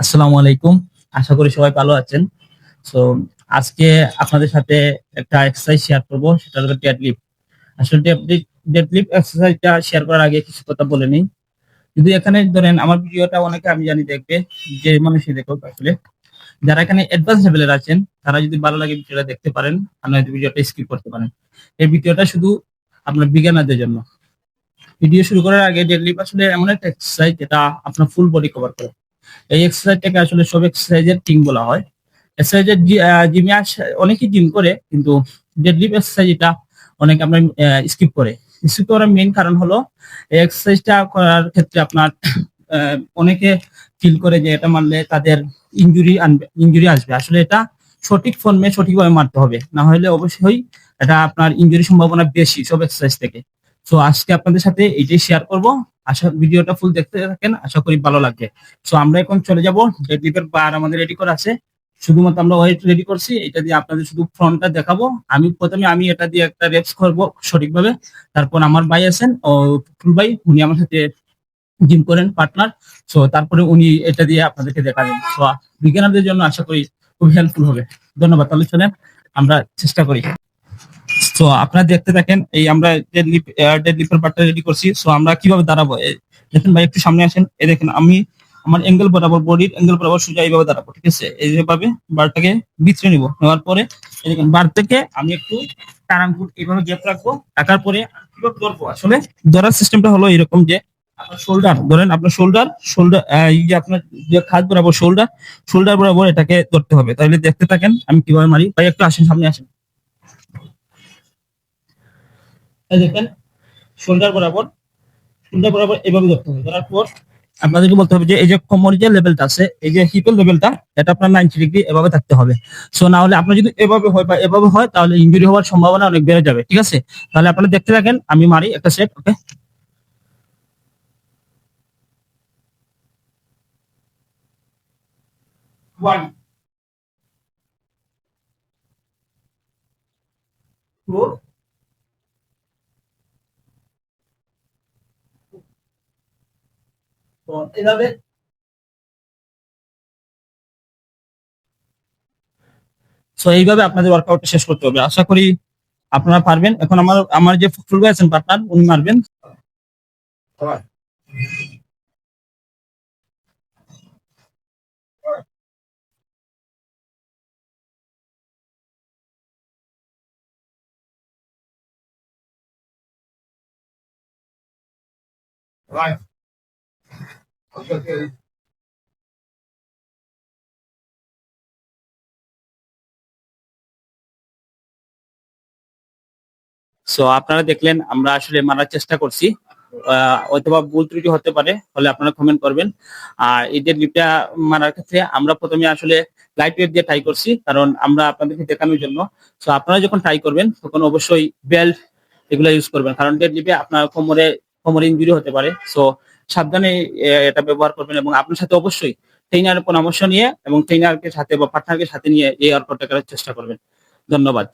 আসসালামু আলাইকুম। আশা করি সবাই ভালো আছেন। সো আজকে আপনাদের সাথে একটা এক্সারসাইজ শেয়ার করব, সেটা হলো ডেডলিফট। আসলে ডেডলিফট এক্সারসাইজটা শেয়ার করার আগে কিছু কথা বলে নিই। যদি এখানে ধরেন আমার ভিডিওটা অনেকে আমি জানি দেখবে, যে মানুষই দেখুক আসলে। যারা এখানে অ্যাডভান্স লেভেলের আছেন, তারা যদি ভালো লাগে ভিডিওটা দেখতে পারেন, আর নয়তো ভিডিওটা স্কিপ করতে পারেন। এই ভিডিওটা শুধু আপনার বিজ্ঞানারদের জন্য। ভিডিও শুরু করার আগে ডেডলিফট আসলে এমন একটা এক্সারসাইজ যেটা আপনার ফুল বডি কভার করে। এই এক্সারসাইজটাকে আসলে সব এক্সারসাইজের কিং বলা হয়। এক্সারসাইজের জিমে অনেকেই জিম করে, কিন্তু ডেডলিফট এক্সারসাইজ এটা অনেকে আমরা স্কিপ করে। স্কিপ করার মেইন কারণ হলো এই এক্সারসাইজটা করার ক্ষেত্রে আপনার অনেকে ফিল করে যে এটা মানলে তাদের ইনজুরি আসবে। আসলে এটা সঠিক ফর্মে সঠিকভাবে মারতে হবে, না হলে অবশ্যই এটা আপনার ইনজুরি সম্ভাবনা বেশি সব এক্সারসাইজ থেকে। তো আজকে আপনাদের সাথে এইটাই শেয়ার করব। ভিডিওটা ফুল দেখতে থাকেন, আশা করি ভালো লাগবে। সো আমরা এখন চলে যাব। ডেডলিফটের বার আমাদের রেডি করা আছে, শুধুমাত্র আমরা ওয়েট রেডি করছি। এটা দিয়ে আপনাদের শুধু ফ্রন্টটা দেখাবো। আমি এটা দিয়ে একটা রেপস করব সঠিকভাবে। তারপর আমার ভাই আছেন, ও ফুল ভাই, উনি আমার সাথে জিম করেন, পার্টনার। সো তারপরে উনি এটা দিয়ে আপনাদেরকে দেখাবেন। সো বিজ্ঞানীদের জন্য আশা করি খুব হেল্পফুল হবে। ধন্যবাদ। তাহলে চলেন আমরা চেষ্টা করি। তো আপনারা দেখতে থাকেন, এই আমরা ডেডলিফটের পার্টটা রেডি করছি। সো আমরা কিভাবে দাঁড়াবো, দেখেন ভাই একটু সামনে আসেন। এই দেখেন আমি আমার অ্যাঙ্গেল বরাবর, বডির অ্যাঙ্গেল বরাবর সোজা এইভাবে দাঁড়াবো, ঠিক আছে? এইভাবে বারটাকে ভিতরে নিব, নেওয়ার পরে এই দেখেন বার থেকে আমি একটু টানাঙ্কুর এইভাবে গ্যাপ রাখবো। রাখার পরে কিভাবে ধরবো, আসলে ধরার সিস্টেমটা হলো এরকম যে আপনার শোল্ডার ধরেন, আপনার শোল্ডার এই যে আপনার যে খাদ বরাবর শোল্ডার বরাবর এটাকে ধরতে হবে। তাহলে দেখতে থাকেন আমি কিভাবে মারি। ভাই একটু আসেন, সামনে আসেন। এই দেখেন শোল্ডার বরাবর এভাবে ধরতে হবে। ধরার পর আপনাদেরকে বলতে হবে যে এই যে কোমর যে লেভেলটা আছে, এই যে হিপের লেভেলটা, এটা আপনার 90 ডিগ্রি এভাবে থাকতে হবে। সো না হলে আপনার যদি এভাবে হয় বা এভাবে হয়, তাহলে ইনজুরি হওয়ার সম্ভাবনা অনেক বেড়ে যাবে, ঠিক আছে? তাহলে আপনারা দেখতে থাকেন, আমি মারি একটা সেট। ওকে, 1 2 এভাবে। সো এইভাবে আপনাদের ওয়ার্কআউটটা শেষ করতে হবে। আশা করি আপনারা পারবেন। এখন আমার যে ফুল ভাই আছেন পার্টনার, উনি মারবেন। সো আপনারা দেখলেন আমরা আসলে মারার চেষ্টা করছি। হয়তোবা ভুল ত্রুটি হতে পারে, হলে আপনারা কমেন্ট করবেন। আর এই যে লিপটা মারার ক্ষেত্রে আমরা প্রথমে আসলে লাইট ওয়েট দিয়ে ট্রাই করছি, কারণ আমরা আপনাদেরকে দেখানোর জন্য। সো আপনারা যখন ট্রাই করবেন তখন অবশ্যই বেল্ট এগুলো ইউজ করবেন, কারণ ডেড লিপে আপনার কোমরে ইনজুরি হতে পারে। সো সাবধানে এটা ব্যবহার করবেন, এবং আপনার সাথে অবশ্যই ট্রেনারের পরামর্শ নিয়ে এবং ট্রেনারকে সাথে বা পার্টনারকে সাথে নিয়ে এই ওয়ার্কআউটটা করার চেষ্টা করবেন। ধন্যবাদ।